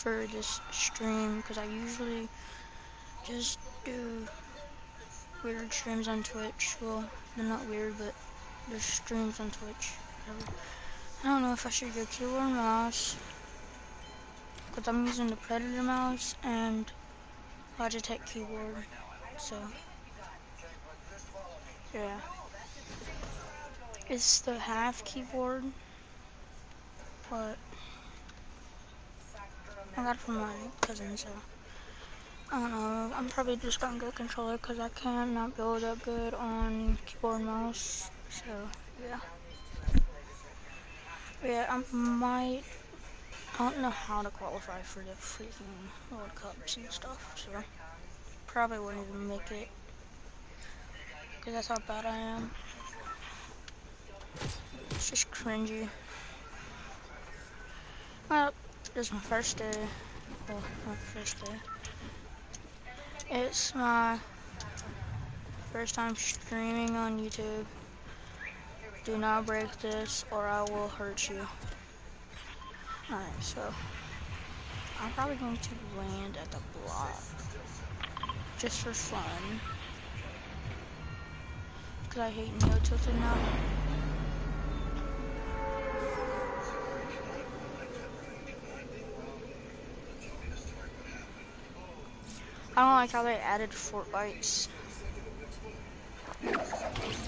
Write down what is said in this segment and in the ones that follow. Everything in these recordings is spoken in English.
for this stream because I usually just do weird streams on Twitch. Well, they're not weird, but they're streams on Twitch. I don't know if I should go keyboard or mouse because I'm using the Predator mouse and Logitech keyboard. So, yeah. It's the half keyboard, but I got it from my cousin, so I don't know. I'm probably just gonna get a controller because I cannot build up good on keyboard and mouse. So, yeah. Yeah, I don't know how to qualify for the freaking World Cups and stuff, so probably wouldn't even make it because that's how bad I am. It's just cringy. Well, this is my first day. Well, not first day. It's my first time streaming on YouTube. Do not break this or I will hurt you. Alright, so I'm probably going to land at the block just for fun. Because I hate Neo Tilted now. I don't like how they added fort lights.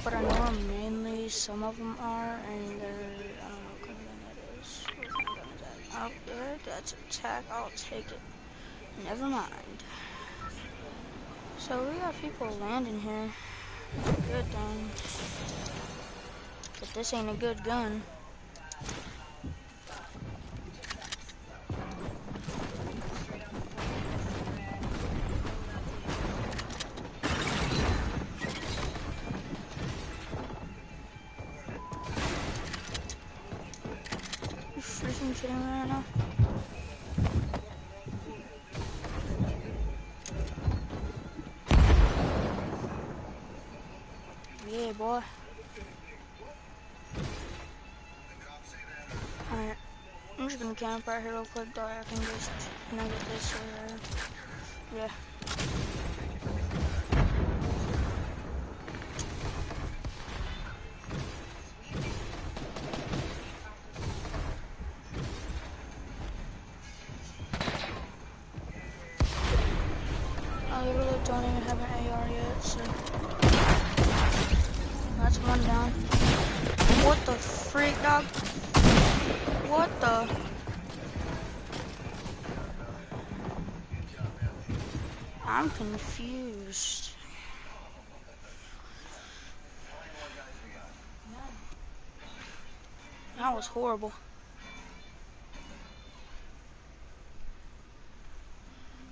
But I know mainly some of them are, and they're, I don't know what kind of gun that is. What kind of gun is that? Oh, yeah, that's attack. I'll take it. Never mind. So we got people landing here. Good thing. But this ain't a good gun. You freaking kidding me right now? Yeah, boy. Alright. I'm just gonna camp right here real quick, though. I can just nugget this or yeah. I literally don't even have an AR yet, so that's one down. What the freak, dog? What the? I'm confused. That was horrible.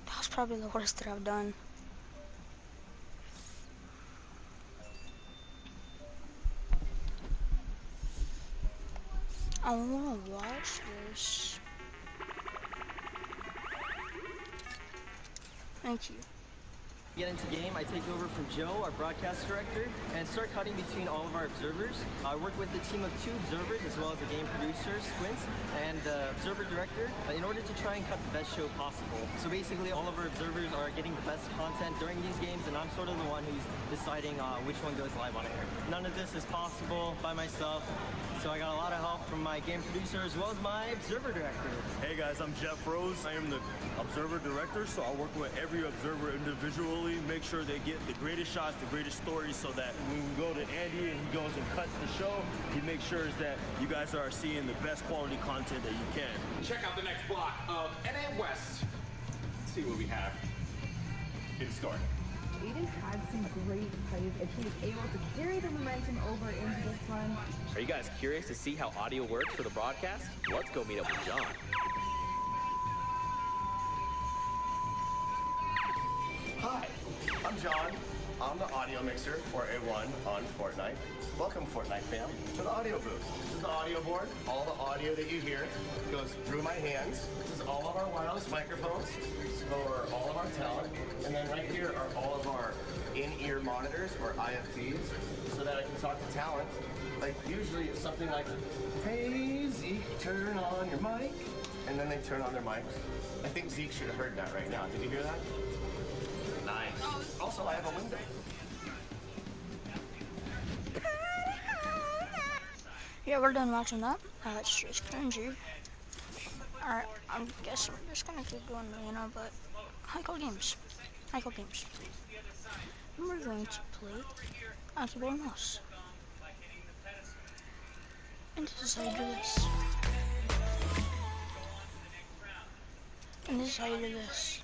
That was probably the worst that I've done. I wanna watch this. Thank you. Get into game, I take over from Joe, our broadcast director, and start cutting between all of our observers. I work with a team of 2 observers as well as a game producer, Squints, and the observer director in order to try and cut the best show possible. So basically all of our observers are getting the best content during these games, and I'm sort of the one who's deciding which one goes live on air. None of this is possible by myself, so I got a lot of help from my game producer as well as my observer director. Hey guys, I'm Jeff Rose. I am the observer director, so I work with every observer individually, make sure they get the greatest shots, the greatest stories, so that when we go to Andy and he goes and cuts the show, he makes sure that you guys are seeing the best quality content that you can. Check out the next block of NA West. Let's see what we have in store. Aiden had some great plays and he was able to carry the momentum over into this one. Are you guys curious to see how audio works for the broadcast? Let's go meet up with John. Hi, I'm John. I'm the audio mixer for A1 on Fortnite. Welcome, Fortnite fam, to the audio booth. This is the audio board. All the audio that you hear goes through my hands. This is all of our wireless microphones for all of our talent. And then right here are all of our in-ear monitors, or IFPs, so that I can talk to talent. Like usually it's something like, hey Zeke, turn on your mic. and then they turn on their mics. I think Zeke should have heard that right now. Did you hear that? Nice. Also, I have a window. Yeah, we're done watching that. That's just cringy. Alright, I guess we're just gonna keep going, but High Games. High Games. And we're going to play Basketball Mouse. And this is how you do this. And this is how you do this.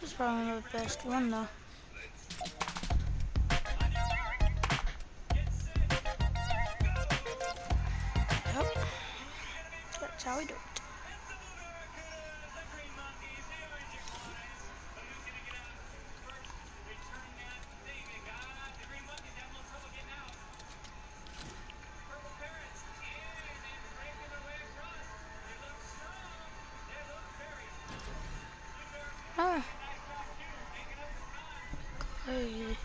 This is probably the best one though. Yep. That's how we do it. Ah. Hey.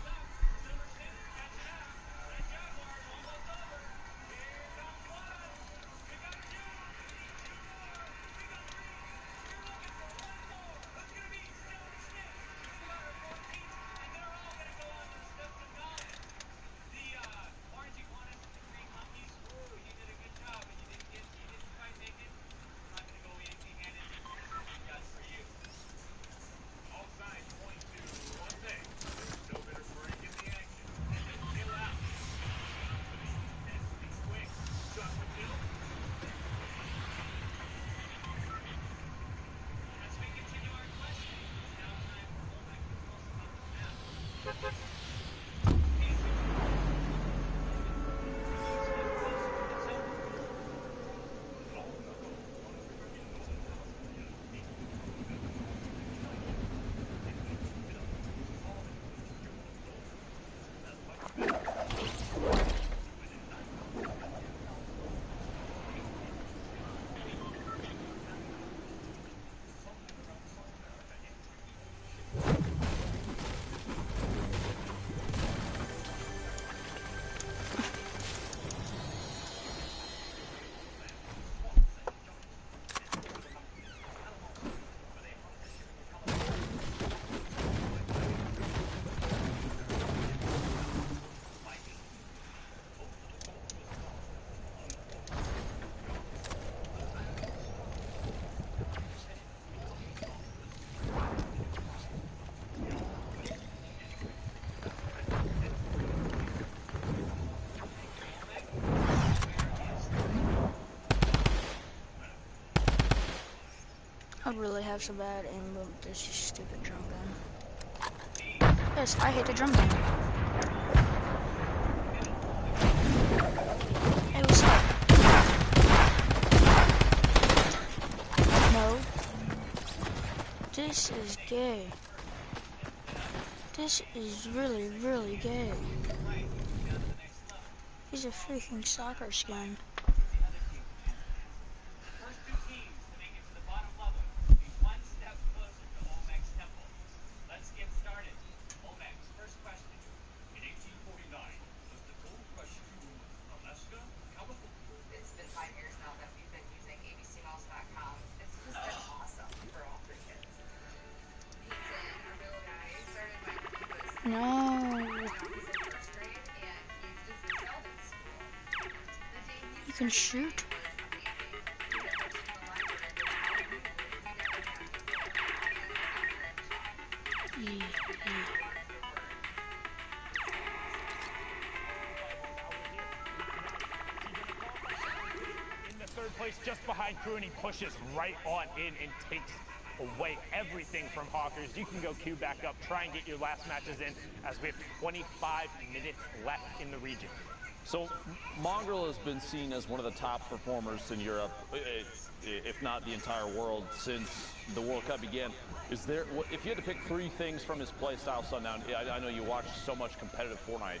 I really have so bad aim with this stupid drum gun. Yes, I hate the drum gun. Hey, what's up? No. This is gay. This is really, really gay. He's a freaking soccer skin. No. You can shoot. In the third place, just behind Crew, and he pushes right on in and takes away everything from Hawkers. You can go queue back up, try and get your last matches in, as we have 25 minutes left in the region. So Mongrel has been seen as one of the top performers in Europe, if not the entire world, since the World Cup began. Is there, if you had to pick 3 things from his play style, Sundown, I know you watch so much competitive Fortnite,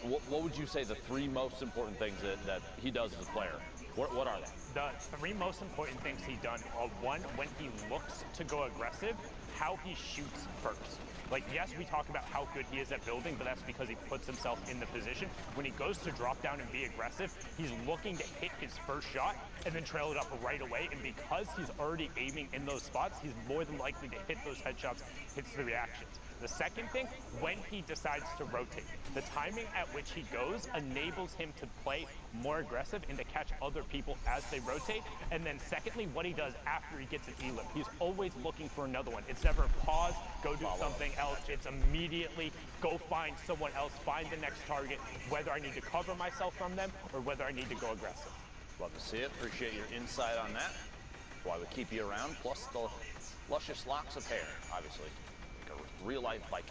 what would you say the 3 most important things that he does as a player? What are they? The three most important things he's done are, one, when he looks to go aggressive, how he shoots first. Like, yes, we talk about how good he is at building, but that's because he puts himself in the position. When he goes to drop down and be aggressive, he's looking to hit his first shot and then trail it up right away. And because he's already aiming in those spots, he's more than likely to hit those headshots, hits the reactions. The second thing, when he decides to rotate, the timing at which he goes enables him to play more aggressive and to catch other people as they rotate. And then secondly, what he does after he gets an elim. He's always looking for another one. It's never pause, go do something else. It's immediately go find someone else, find the next target, whether I need to cover myself from them or whether I need to go aggressive. Love to see it. Appreciate your insight on that. That's why we keep you around, plus the luscious locks of hair, obviously. Real-life Viking.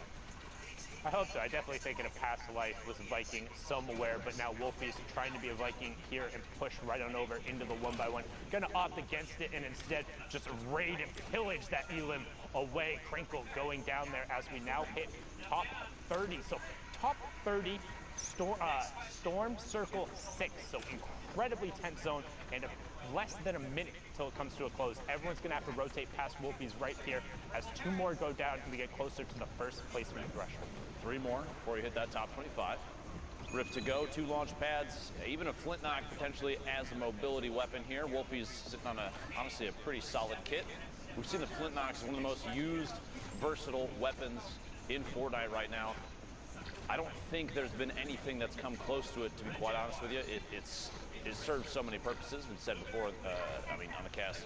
I hope so. I definitely think in a past life was a Viking somewhere, but now Wolfie's trying to be a Viking here and push right on over into the 1x1. Gonna opt against it and instead just raid and pillage that elim away. Crinkle going down there as we now hit top 30. So top 30, Storm Circle 6. So incredibly tense zone and less than a minute till it comes to a close. Everyone's gonna have to rotate past Wolfies right here as two more go down and we get closer to the first placement threshold. Three more before you hit that top 25. Rift to go, 2 launch pads, even a Flintlock potentially as a mobility weapon here. Wolfie's sitting on honestly a pretty solid kit. We've seen the Flintlock as one of the most used, versatile weapons in Fortnite right now. I don't think there's been anything that's come close to it, to be quite honest with you. It serves so many purposes. We said before, on the cast,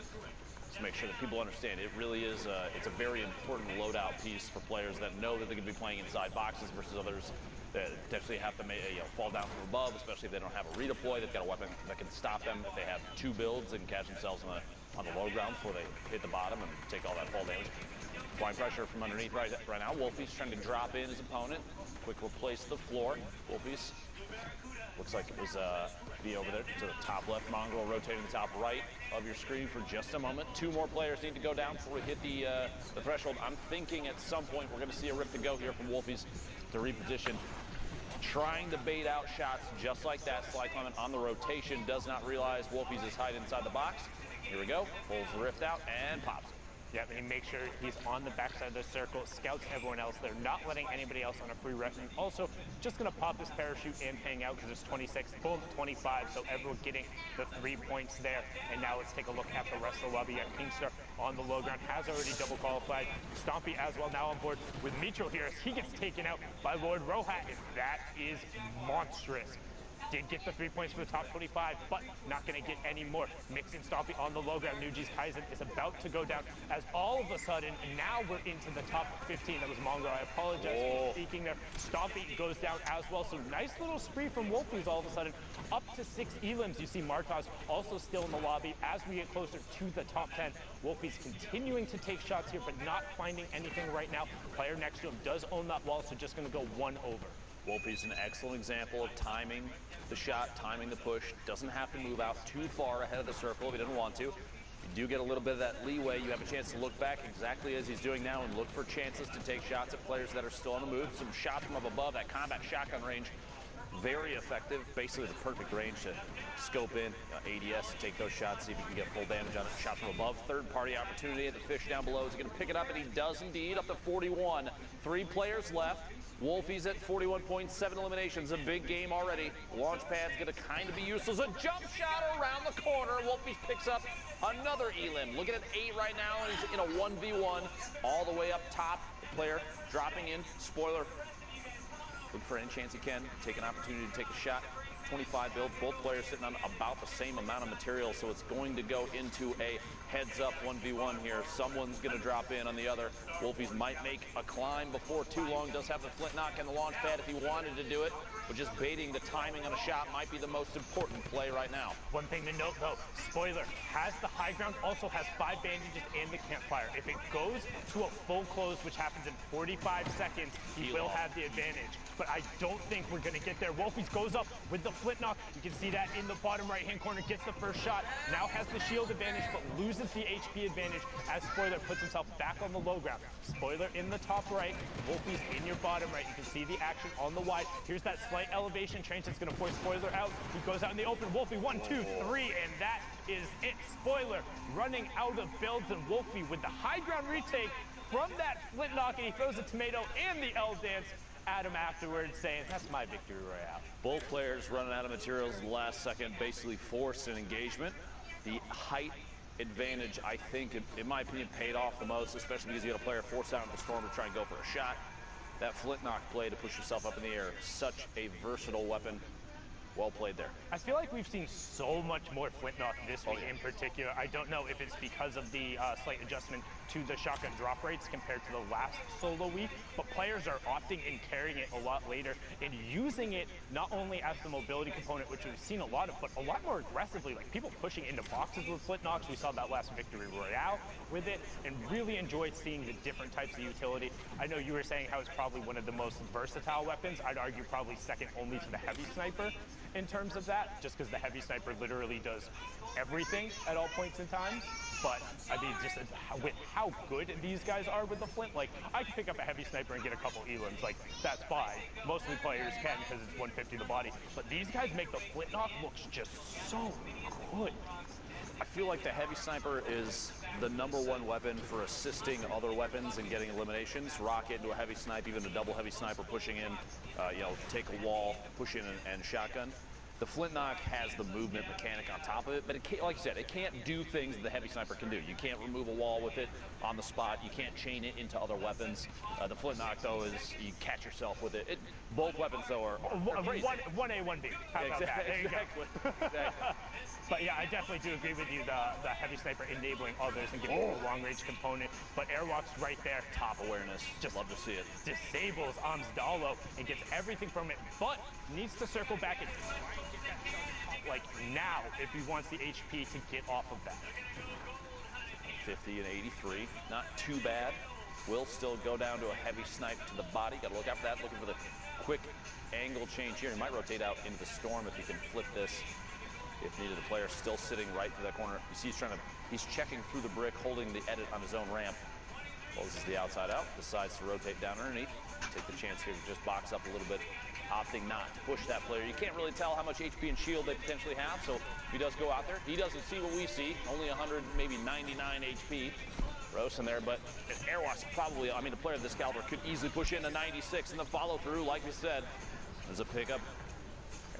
to make sure that people understand, it really is it's a very important loadout piece for players that know that they're going to be playing inside boxes versus others that potentially have to fall down from above, especially if they don't have a redeploy. They've got a weapon that can stop them if they have 2 builds and catch themselves on the low ground before they hit the bottom and take all that fall damage. Applying pressure from underneath right now. Wolfie's trying to drop in his opponent. Quick replace the floor. Wolfie's looks like it was be over there to the top left. Mongraal rotating the top right of your screen for just a moment. 2 more players need to go down before we hit the threshold. I'm thinking at some point we're going to see a Rift to go here from Wolfies to reposition. Trying to bait out shots just like that. Sly Clement on the rotation does not realize Wolfies is hiding inside the box. Here we go. Pulls the Rift out and pops it. Yep, and he makes sure he's on the backside of the circle, scouts everyone else. They're not letting anybody else on a free ref. And also, just going to pop his parachute and hang out because it's 26, boom, 25. So everyone getting the 3 points there. And now let's take a look at the rest of the lobby. Kingstar on the low ground has already double qualified. Stompy as well now on board with Mitro here as he gets taken out by Lord Rohat. And that is monstrous. Did get the 3 points for the top 25, but not going to get any more. Mixing Stompy on the low ground. Nuji's Kaizen is about to go down as all of a sudden, now we're into the top 15. That was Mongraal. I apologize for speaking there. Stompy goes down as well. So nice little spree from Wolfies all of a sudden. Up to 6 elims. You see Martaz also still in the lobby as we get closer to the top 10. Wolfies continuing to take shots here, but not finding anything right now. Player next to him does own that wall, so just going to go 1 over. Wolfie's an excellent example of timing the shot, timing the push. Doesn't have to move out too far ahead of the circle if he doesn't want to. You do get a little bit of that leeway. You have a chance to look back exactly as he's doing now and look for chances to take shots at players that are still on the move. Some shots from up above, that combat shotgun range, very effective. Basically the perfect range to scope in ADS, take those shots, see if you can get full damage on it. Shot from above, third-party opportunity at the fish down below. Is he going to pick it up? And he does indeed, up to 41. 3 players left. Wolfies at 41.7 eliminations, a big game already. Launch pad's gonna kind of be useless. A jump shot around the corner. Wolfies picks up another elim. Looking at 8 right now, and he's in a 1v1 all the way up top. The player dropping in. Spoiler. Look for any chance he can. Take an opportunity to take a shot. 25 build. Both players sitting on about the same amount of material, so it's going to go into a heads-up 1v1 here. Someone's going to drop in on the other. Wolfies might make a climb before too long. Does have the flint knock and the launch pad if he wanted to do it, but just baiting the timing on a shot might be the most important play right now. One thing to note, though, spoiler, has the high ground, also has 5 bandages and the campfire. If it goes to a full close, which happens in 45 seconds, he will have the advantage. But I don't think we're going to get there. Wolfies goes up with the flint knock. You can see that in the bottom right-hand corner. Gets the first shot. Now has the shield advantage, but loses the HP advantage as Spoiler puts himself back on the low ground. Spoiler in the top right. Wolfies in your bottom right. You can see the action on the wide. Here's that slight slight elevation. Train's going to force Spoiler out. He goes out in the open. Wolfie, 1, 2, 3, and that is it. Spoiler running out of builds, and Wolfie with the high ground retake from that flint knock, and he throws a tomato and the L dance at him afterwards, saying, that's my victory royale. Both players running out of materials in the last second basically forced an engagement. The height advantage, I think, in my opinion, paid off the most, especially because you had a player forced out of the storm to try and go for a shot. That flint knock play to push yourself up in the air, such a versatile weapon. Well played there. I feel like we've seen so much more flint knock this week in particular. I don't know if it's because of the slight adjustment to the shotgun drop rates compared to the last solo week, but players are opting and carrying it a lot later and using it not only as the mobility component, which we've seen a lot of, but a lot more aggressively, like people pushing into boxes with flint knocks. We saw that last victory royale with it, and really enjoyed seeing the different types of utility. I know you were saying how it's probably one of the most versatile weapons. I'd argue probably second only to the heavy sniper in terms of that, just because the heavy sniper literally does everything at all points in time. But I mean, just with how good these guys are with the flint, like I can pick up a heavy sniper and get a couple elims, like that's fine. Mostly players can because it's 150 the body, but these guys make the flint knock look just so good. I feel like the heavy sniper is the #1 weapon for assisting other weapons and getting eliminations. Rocket into a heavy snipe, even a double heavy sniper pushing in, take a wall, push in and shotgun. The flint knock has the movement mechanic on top of it, but it can't, like you said, it can't do things the heavy sniper can do. You can't remove a wall with it on the spot. You can't chain it into other weapons. The flint knock, though, is you catch yourself with it. Both weapons, though, are crazy. 1A, 1B. How about that? There you go. Exactly. But yeah, I definitely do agree with you. The heavy sniper enabling others and giving a long range component. But Airwalk's right there. Top awareness. Just love to see it. Disables Amsdalo and gets everything from it, but needs to circle back and try and get that shot like now if he wants the HP to get off of that. 50 and 83, not too bad. Will still go down to a heavy snipe to the body. Got to look out for that. Looking for the quick angle change here. He might rotate out into the storm if he can flip this. If needed, the player still sitting right through that corner. You see he's checking through the brick, holding the edit on his own ramp. Well, this is the outside out. Decides to rotate down underneath. Take the chance here to just box up a little bit, opting not to push that player. You can't really tell how much HP and shield they potentially have, so if he does go out there, he doesn't see what we see. Only 100, maybe 99 HP. Rose in there, but Airwalk's probably, I mean, a player of this caliber could easily push into 96 in the follow through, like we said. There's a pickup.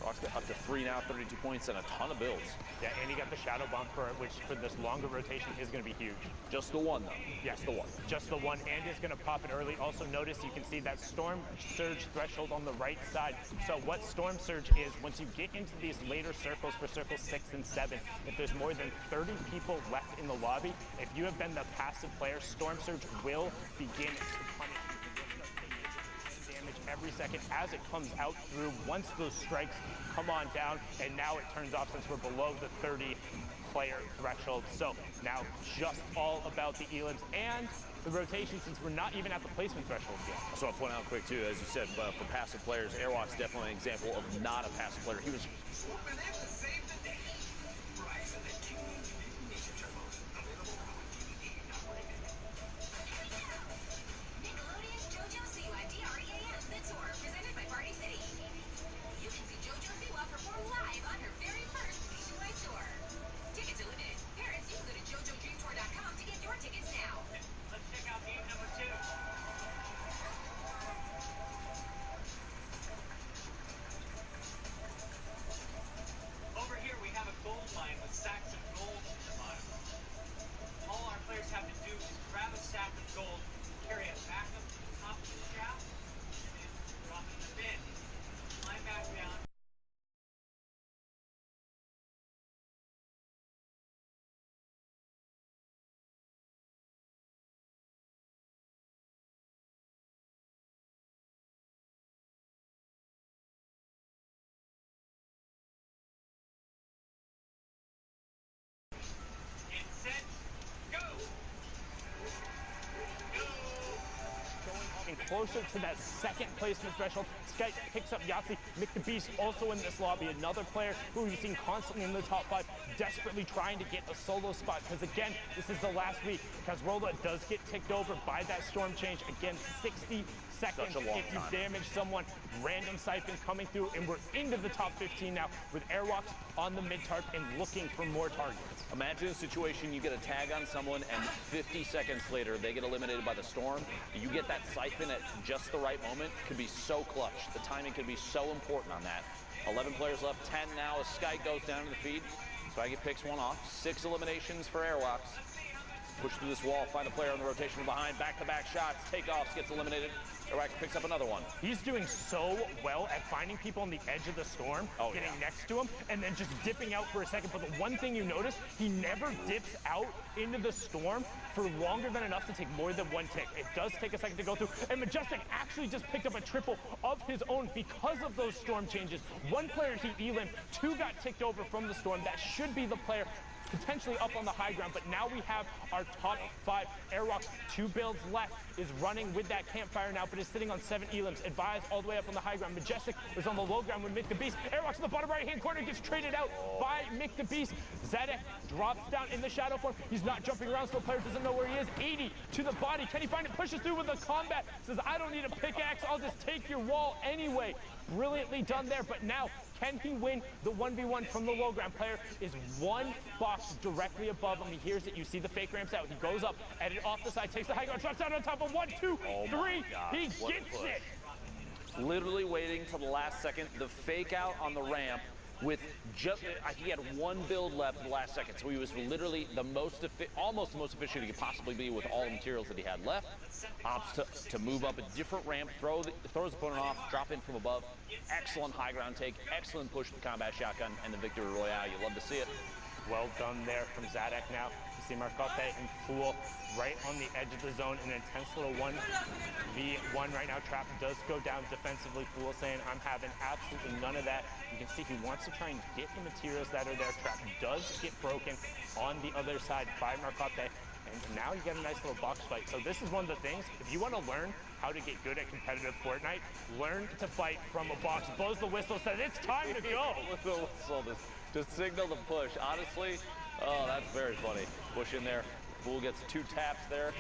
Airwalk's got up to 3 now, 32 points, and a ton of builds. Yeah, and he got the Shadow Bomb for it, which for this longer rotation is going to be huge. Just the one, though. Yes, the one. Just the one, and is going to pop it early. Also notice you can see that Storm Surge threshold on the right side. So what Storm Surge is, once you get into these later circles for circles 6 and 7, if there's more than 30 people left in the lobby, if you have been the passive player, Storm Surge will begin to punish you. Damage every second as it comes out through. Once those strikes come on down, and now it turns off since we're below the 30 player threshold. So now just all about the elims and the rotation, since we're not even at the placement threshold yet. So I'll point out quick too, as you said, for passive players, Airwalk's definitely an example of not a passive player. He was Over closer to that second placement threshold. Skype picks up Yahtzee. Mick the Beast also in this lobby, another player who we've seen constantly in the top 5, desperately trying to get a solo spot, because again, this is the last week. Kazrola does get ticked over by that storm change. Again, 60 seconds if you damage someone. Random siphon coming through, and we're into the top 15 now with Airwalks on the mid-tarp and looking for more targets. Imagine a situation you get a tag on someone and 50 seconds later they get eliminated by the storm. You get that siphon at just the right moment. Could be so clutch. The timing could be so important on that. 11 players left, 10 now as Sky goes down to the feed. Swaggy picks one off. 6 eliminations for Airwalks. Push through this wall, find a player on the rotation from behind. Back-to-back shots, takeoffs, gets eliminated. Airwalks picks up another one. He's doing so well at finding people on the edge of the storm, getting next to him, and then just dipping out for a second. But the one thing you notice, he never dips out into the storm for longer than enough to take more than one tick. It does take a second to go through, and Majestic actually just picked up a triple of his own because of those storm changes. One player he elim, 2 got ticked over from the storm. That should be the player potentially up on the high ground, but now we have our top 5. Airwalks, 2 builds left, is running with that campfire now, but is sitting on 7 elims. Advised all the way up on the high ground. Majestic is on the low ground with Mick the Beast. Airwalks in the bottom right-hand corner, gets traded out by Mick the Beast. Zadek drops down in the shadow form. He's not jumping around, so the player doesn't know where he is. 80 to the body. Can he find it? Pushes through with the combat. Says, I don't need a pickaxe. I'll just take your wall anyway. Brilliantly done there, but now can he win the 1v1 from the low ground? Player is 1 box directly above him. He hears it. You see the fake ramps out. He goes up, edit off the side, takes the high ground, drops down on top of 1, 2, 3. He gets it. Literally waiting till the last second. The fake out on the ramp with just, I think he had 1 build left in the last second. So he was literally the most, almost the most efficient he could possibly be with all the materials that he had left. Opts to move up a different ramp, throws the opponent off, drop in from above. Excellent high ground take, excellent push with the combat shotgun and the victory royale. You love to see it. Well done there from Zadek now. You see Marcotte and Fool right on the edge of the zone in an intense little 1v1 right now. Trap does go down defensively. Fool saying, I'm having absolutely none of that. You can see he wants to try and get the materials that are there. Trap does get broken on the other side by Marcotte. And now you get a nice little box fight. So this is one of the things, if you want to learn how to get good at competitive Fortnite, learn to fight from a box. Blows the whistle, says it's time to go. With the whistle to signal the push. Honestly, oh, that's very funny. Push in there. Fool gets 2 taps there.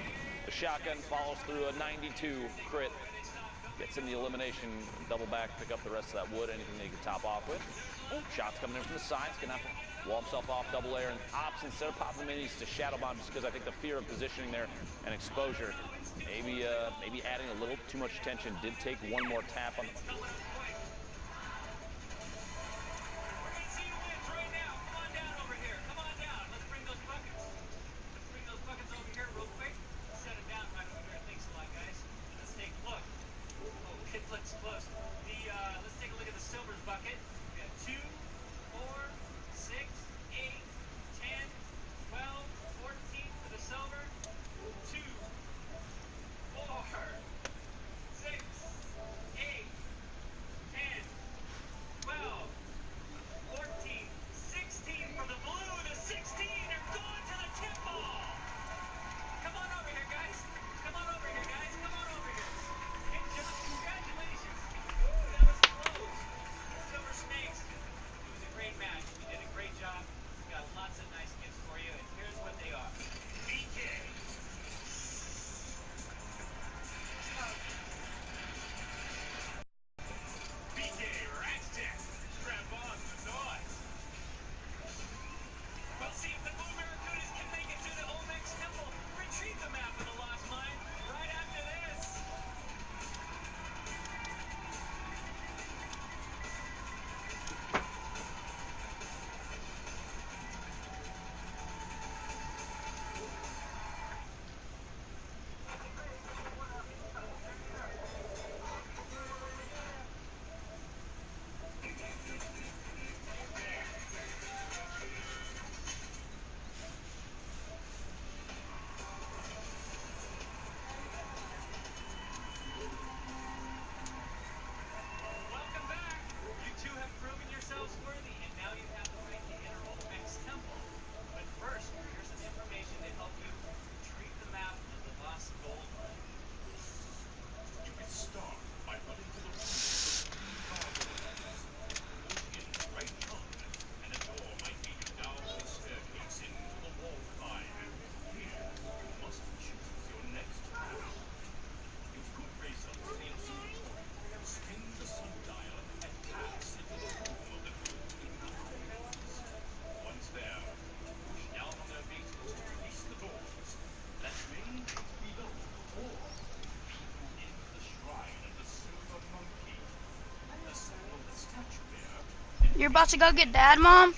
The shotgun follows through a 92 crit. Gets in the elimination, double back, pick up the rest of that wood, anything they can top off with. Shots coming in from the sides, gonna have to wall himself off, double air, and Ops, instead of popping minis to shadow bomb, just because I think the fear of positioning there and exposure, maybe adding a little too much attention, did take 1 more tap on the... You're about to go get Dad, Mom?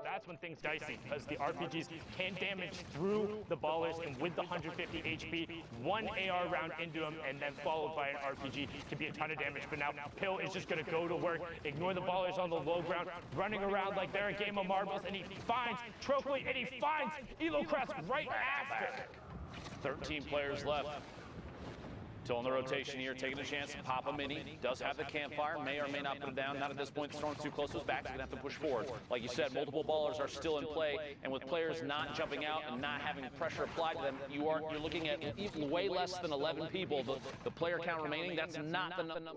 That's when things dicey, because the RPGs can damage through the ballers, and with the 150 HP, one AR round into them and then followed by an RPG can be a ton of damage. But now Pill is just going to go to work, ignore the ballers on the low ground, running around like they're a game of marbles, and he finds Trockley, and he finds Elocrest right after. 13 players left. Still in the rotation here, taking a chance to pop a mini. Does have the campfire, may or may not put it down. Not at this point, the Storm's too close to his back, so he's gonna have to push forward. Like you said, multiple ballers are still in play, and with players not jumping out and not having pressure applied to them, you're looking at even way less than 11 people. The player count remaining, that's not the number.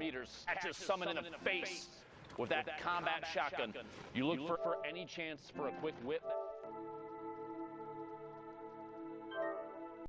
meters, catches Summon in the face with that combat shotgun. You look for any chance for a quick whip.